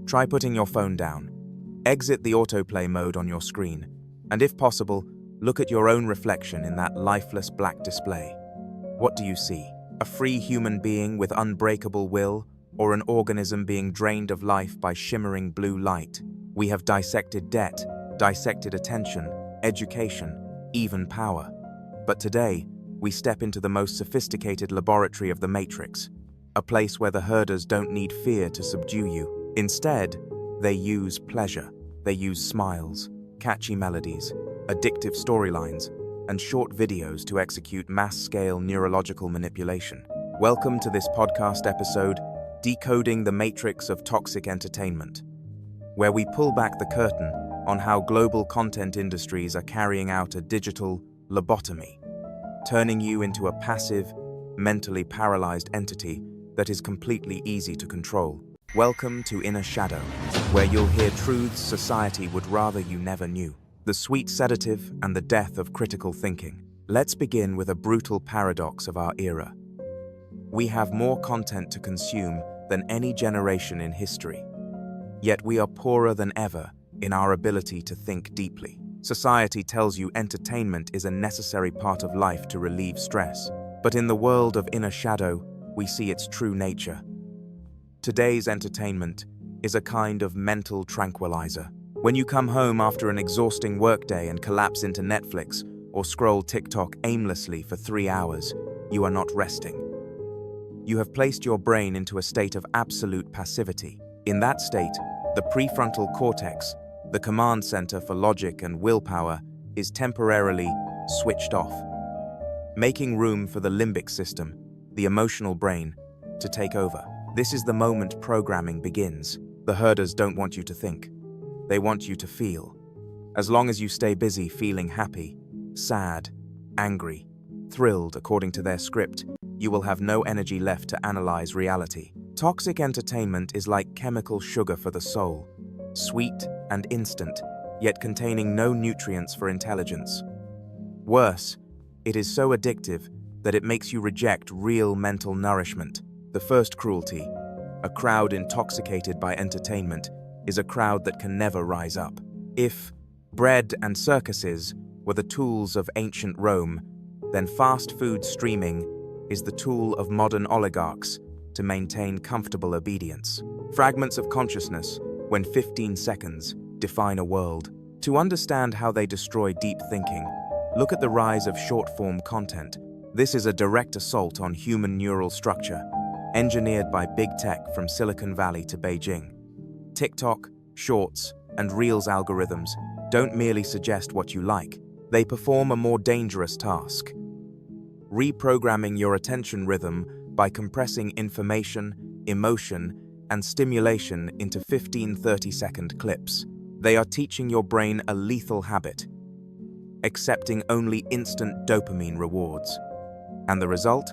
try putting your phone down. Exit the autoplay mode on your screen, and if possible, look at your own reflection in that lifeless black display. What do you see? A free human being with unbreakable will, or an organism being drained of life by shimmering blue light? We have dissected debt, dissected attention, education, even power. But today, we step into the most sophisticated laboratory of the Matrix, a place where the herders don't need fear to subdue you. Instead, they use pleasure. They use smiles, catchy melodies, addictive storylines, and short videos to execute mass-scale neurological manipulation. Welcome to this podcast episode, Decoding the Matrix of Toxic Entertainment, where we pull back the curtain on how global content industries are carrying out a digital lobotomy, turning you into a passive, mentally paralyzed entity that is completely easy to control. Welcome to Inner Shadow, where you'll hear truths society would rather you never knew. The sweet sedative and the death of critical thinking. Let's begin with a brutal paradox of our era. We have more content to consume than any generation in history. Yet we are poorer than ever in our ability to think deeply. Society tells you entertainment is a necessary part of life to relieve stress. But in the world of Inner Shadow, we see its true nature. Today's entertainment is a kind of mental tranquilizer. When you come home after an exhausting workday and collapse into Netflix or scroll TikTok aimlessly for 3 hours, you are not resting. You have placed your brain into a state of absolute passivity. In that state, the prefrontal cortex, the command center for logic and willpower, is temporarily switched off, making room for the limbic system, the emotional brain, to take over. This is the moment programming begins. The herders don't want you to think. They want you to feel. As long as you stay busy feeling happy, sad, angry, thrilled according to their script, you will have no energy left to analyze reality. Toxic entertainment is like chemical sugar for the soul, sweet and instant, yet containing no nutrients for intelligence. Worse, it is so addictive that it makes you reject real mental nourishment. The first cruelty, a crowd intoxicated by entertainment, is a crowd that can never rise up. If bread and circuses were the tools of ancient Rome, then fast food streaming is the tool of modern oligarchs to maintain comfortable obedience. Fragments of consciousness, when 15 seconds, define a world. To understand how they destroy deep thinking, look at the rise of short-form content. This is a direct assault on human neural structure, engineered by big tech from Silicon Valley to Beijing. TikTok, Shorts, and Reels algorithms don't merely suggest what you like, they perform a more dangerous task: reprogramming your attention rhythm by compressing information, emotion, and stimulation into 15-30-second clips. They are teaching your brain a lethal habit, accepting only instant dopamine rewards. And the result?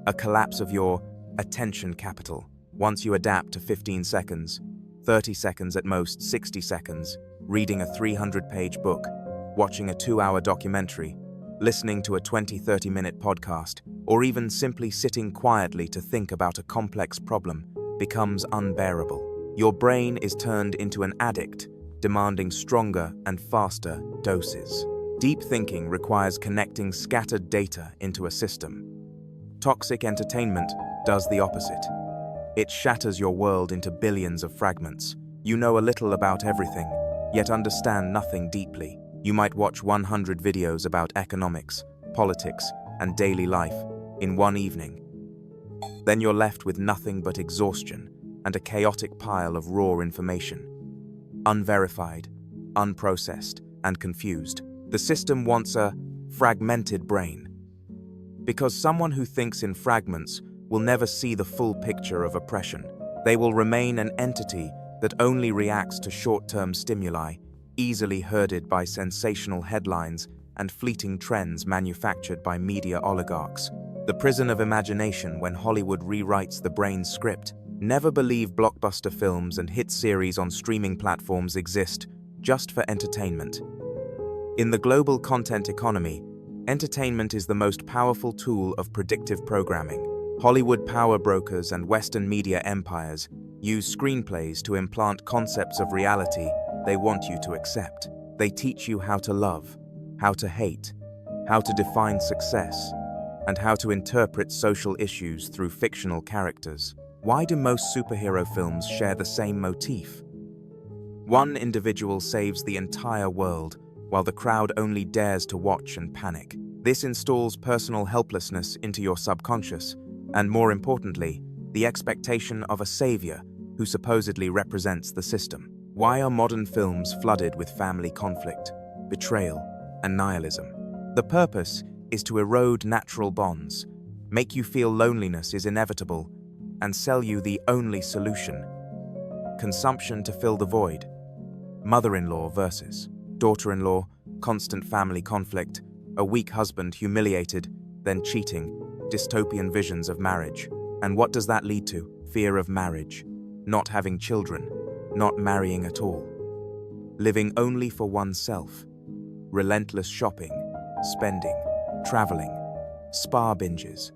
A collapse of your attention capital. Once you adapt to 15 seconds, 30 seconds at most, 60 seconds, reading a 300-page book, watching a 2-hour documentary, listening to a 20-30-minute podcast, or even simply sitting quietly to think about a complex problem becomes unbearable. Your brain is turned into an addict, demanding stronger and faster doses. Deep thinking requires connecting scattered data into a system. Toxic entertainment does the opposite. It shatters your world into billions of fragments. You know a little about everything, yet understand nothing deeply. You might watch 100 videos about economics, politics, and daily life in one evening. Then you're left with nothing but exhaustion and a chaotic pile of raw information. Unverified, unprocessed, and confused. The system wants a fragmented brain, because someone who thinks in fragments will never see the full picture of oppression. They will remain an entity that only reacts to short-term stimuli, easily herded by sensational headlines and fleeting trends manufactured by media oligarchs. The prison of imagination when Hollywood rewrites the brain's script. Never believe blockbuster films and hit series on streaming platforms exist just for entertainment. In the global content economy, entertainment is the most powerful tool of predictive programming. Hollywood power brokers and Western media empires use screenplays to implant concepts of reality they want you to accept. They teach you how to love, how to hate, how to define success, and how to interpret social issues through fictional characters. Why do most superhero films share the same motif? One individual saves the entire world, while the crowd only dares to watch and panic. This installs personal helplessness into your subconscious, and more importantly, the expectation of a savior who supposedly represents the system. Why are modern films flooded with family conflict, betrayal, and nihilism? The purpose is to erode natural bonds, make you feel loneliness is inevitable, and sell you the only solution: consumption to fill the void. Mother-in-law versus daughter-in-law, constant family conflict, a weak husband humiliated, then cheating, dystopian visions of marriage. And what does that lead to? Fear of marriage, not having children, not marrying at all, living only for oneself, relentless shopping, spending, traveling, spa binges,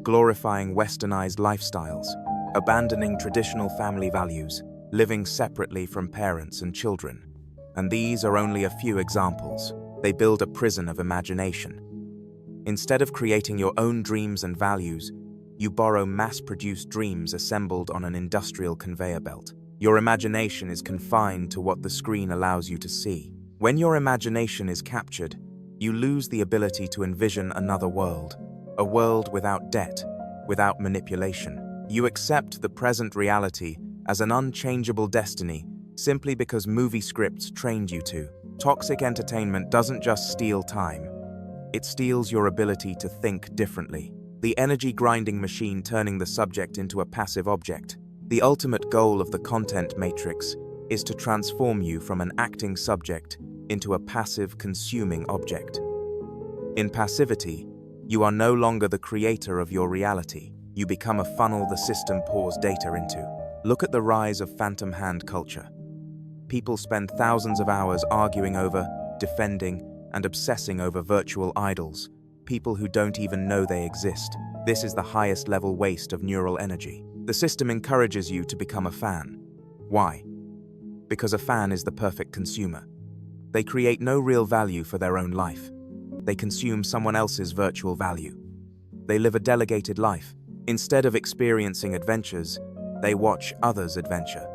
glorifying westernized lifestyles, abandoning traditional family values, living separately from parents and children. And these are only a few examples. They build a prison of imagination. Instead of creating your own dreams and values, you borrow mass-produced dreams assembled on an industrial conveyor belt. Your imagination is confined to what the screen allows you to see. When your imagination is captured, you lose the ability to envision another world, a world without debt, without manipulation. You accept the present reality as an unchangeable destiny simply because movie scripts trained you to. Toxic entertainment doesn't just steal time, it steals your ability to think differently. The energy-grinding machine turning the subject into a passive object. The ultimate goal of the content matrix is to transform you from an acting subject into a passive, consuming object. In passivity, you are no longer the creator of your reality. You become a funnel the system pours data into. Look at the rise of phantom hand culture. People spend thousands of hours arguing over, defending, and obsessing over virtual idols, people who don't even know they exist. This is the highest level waste of neural energy. The system encourages you to become a fan. Why? Because a fan is the perfect consumer. They create no real value for their own life. They consume someone else's virtual value. They live a delegated life. Instead of experiencing adventures, they watch others adventure.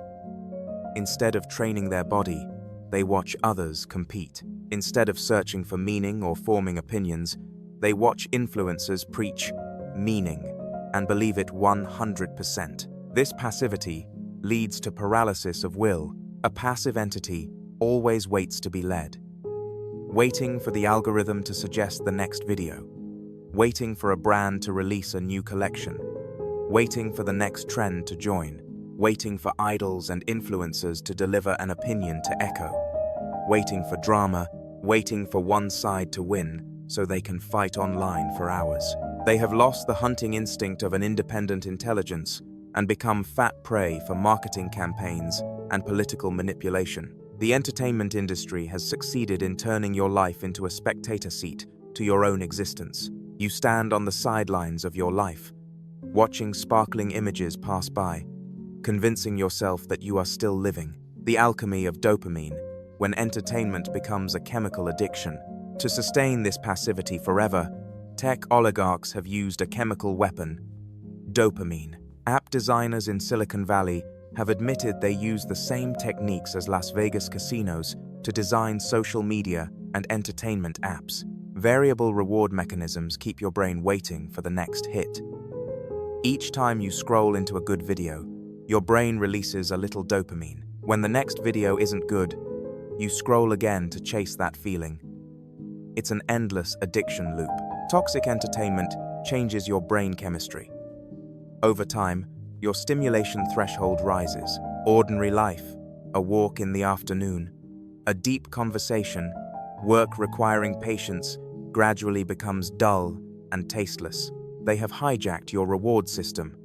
Instead of training their body, they watch others compete. Instead of searching for meaning or forming opinions, they watch influencers preach meaning and believe it 100%. This passivity leads to paralysis of will. A passive entity always waits to be led. Waiting for the algorithm to suggest the next video. Waiting for a brand to release a new collection. Waiting for the next trend to join. Waiting for idols and influencers to deliver an opinion to echo. Waiting for drama, waiting for one side to win so they can fight online for hours. They have lost the hunting instinct of an independent intelligence and become fat prey for marketing campaigns and political manipulation. The entertainment industry has succeeded in turning your life into a spectator seat to your own existence. You stand on the sidelines of your life, watching sparkling images pass by, convincing yourself that you are still living. The alchemy of dopamine, when entertainment becomes a chemical addiction. To sustain this passivity forever, tech oligarchs have used a chemical weapon: dopamine. App designers in Silicon Valley have admitted they use the same techniques as Las Vegas casinos to design social media and entertainment apps. Variable reward mechanisms keep your brain waiting for the next hit. Each time you scroll into a good video, your brain releases a little dopamine. When the next video isn't good, you scroll again to chase that feeling. It's an endless addiction loop. Toxic entertainment changes your brain chemistry. Over time, your stimulation threshold rises. Ordinary life, a walk in the afternoon, a deep conversation, work requiring patience gradually becomes dull and tasteless. They have hijacked your reward system.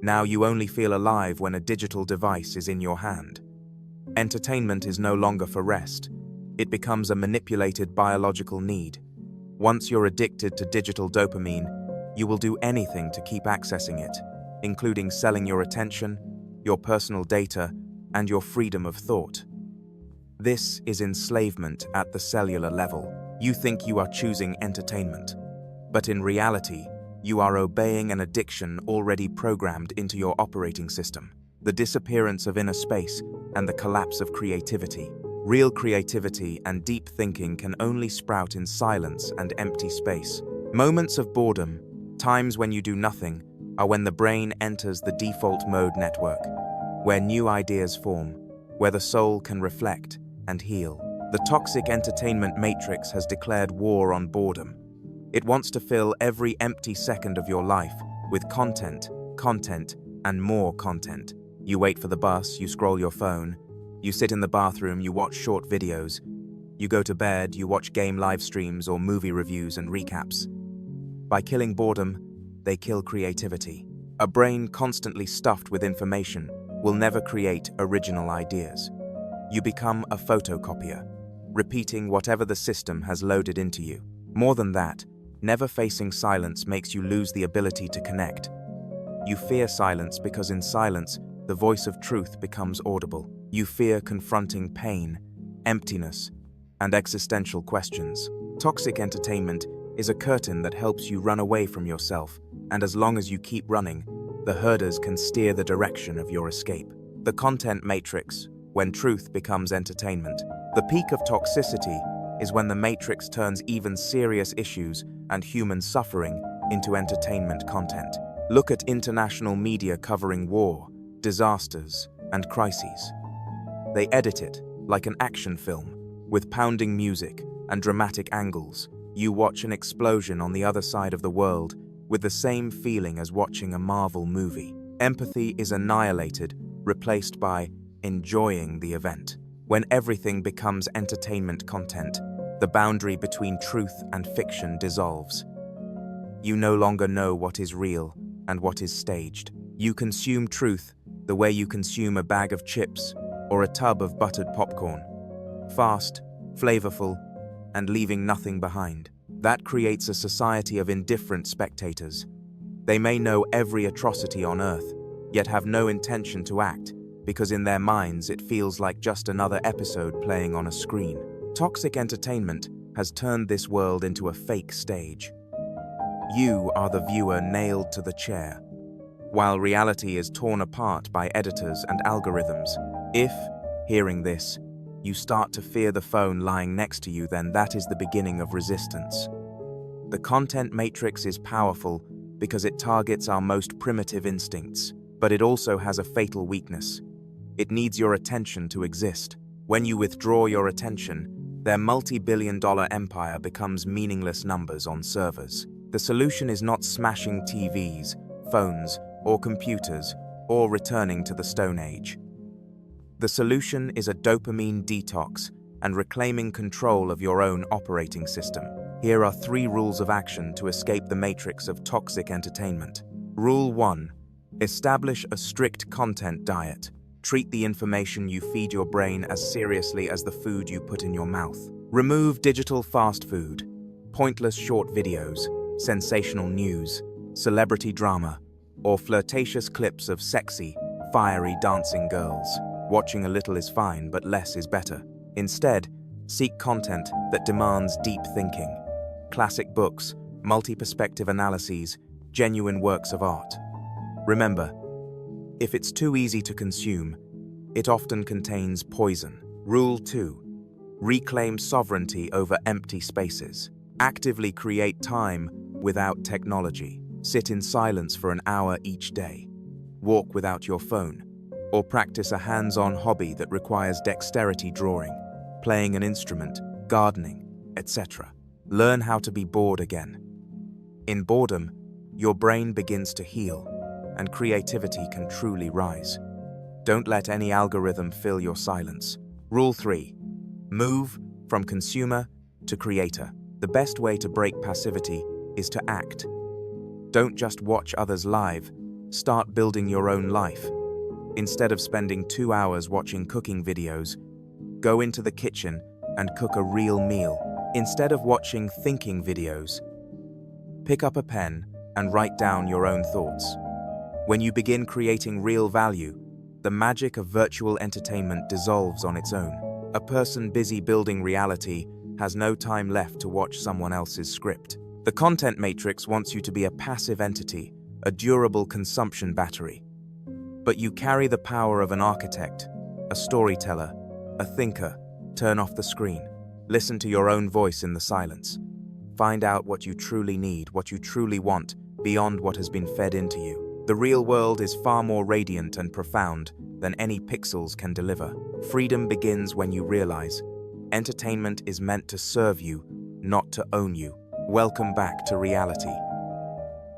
Now you only feel alive when a digital device is in your hand. Entertainment is no longer for rest. It becomes a manipulated biological need. Once you're addicted to digital dopamine, you will do anything to keep accessing it, including selling your attention, your personal data, and your freedom of thought. This is enslavement at the cellular level. You think you are choosing entertainment, but in reality, you are obeying an addiction already programmed into your operating system. The disappearance of inner space and the collapse of creativity. Real creativity and deep thinking can only sprout in silence and empty space. Moments of boredom, times when you do nothing, are when the brain enters the default mode network, where new ideas form, where the soul can reflect and heal. The toxic entertainment matrix has declared war on boredom. It wants to fill every empty second of your life with content, and more content. You wait for the bus, you scroll your phone, you sit in the bathroom, you watch short videos, you go to bed, you watch game live streams or movie reviews and recaps. By killing boredom, they kill creativity. A brain constantly stuffed with information will never create original ideas. You become a photocopier, repeating whatever the system has loaded into you. More than that, never facing silence makes you lose the ability to connect. You fear silence because in silence, the voice of truth becomes audible. You fear confronting pain, emptiness, and existential questions. Toxic entertainment is a curtain that helps you run away from yourself, and as long as you keep running, the herders can steer the direction of your escape. The content matrix, when truth becomes entertainment. The peak of toxicity is when the matrix turns even serious issues and human suffering into entertainment content. Look at international media covering war, disasters, and crises. They edit it like an action film, with pounding music and dramatic angles. You watch an explosion on the other side of the world with the same feeling as watching a Marvel movie. Empathy is annihilated, replaced by enjoying the event. When everything becomes entertainment content, the boundary between truth and fiction dissolves. You no longer know what is real and what is staged. You consume truth the way you consume a bag of chips or a tub of buttered popcorn. Fast, flavorful, and leaving nothing behind. That creates a society of indifferent spectators. They may know every atrocity on earth, yet have no intention to act, because in their minds it feels like just another episode playing on a screen. Toxic entertainment has turned this world into a fake stage. You are the viewer nailed to the chair, while reality is torn apart by editors and algorithms. If, hearing this, you start to fear the phone lying next to you, then that is the beginning of resistance. The content matrix is powerful because it targets our most primitive instincts, but it also has a fatal weakness. It needs your attention to exist. When you withdraw your attention, their multi-billion-dollar empire becomes meaningless numbers on servers. The solution is not smashing TVs, phones, or computers, or returning to the Stone Age. The solution is a dopamine detox and reclaiming control of your own operating system. Here are 3 rules of action to escape the matrix of toxic entertainment. Rule 1. Establish a strict content diet. Treat the information you feed your brain as seriously as the food you put in your mouth. Remove digital fast food, pointless short videos, sensational news, celebrity drama, or flirtatious clips of sexy, fiery dancing girls. Watching a little is fine, but less is better. Instead, seek content that demands deep thinking. Classic books, multi-perspective analyses, genuine works of art. Remember, if it's too easy to consume, it often contains poison. Rule 2. Reclaim sovereignty over empty spaces. Actively create time without technology. Sit in silence for an hour each day. Walk without your phone. Or practice a hands-on hobby that requires dexterity, drawing, playing an instrument, gardening, etc. Learn how to be bored again. In boredom, your brain begins to heal, and creativity can truly rise. Don't let any algorithm fill your silence. Rule 3. Move from consumer to creator. The best way to break passivity is to act. Don't just watch others live, start building your own life. Instead of spending 2 hours watching cooking videos, go into the kitchen and cook a real meal. Instead of watching thinking videos, pick up a pen and write down your own thoughts. When you begin creating real value, the magic of virtual entertainment dissolves on its own. A person busy building reality has no time left to watch someone else's script. The content matrix wants you to be a passive entity, a durable consumption battery. But you carry the power of an architect, a storyteller, a thinker. Turn off the screen. Listen to your own voice in the silence. Find out what you truly need, what you truly want, beyond what has been fed into you. The real world is far more radiant and profound than any pixels can deliver. Freedom begins when you realize entertainment is meant to serve you, not to own you. Welcome back to reality.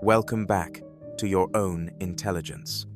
Welcome back to your own intelligence.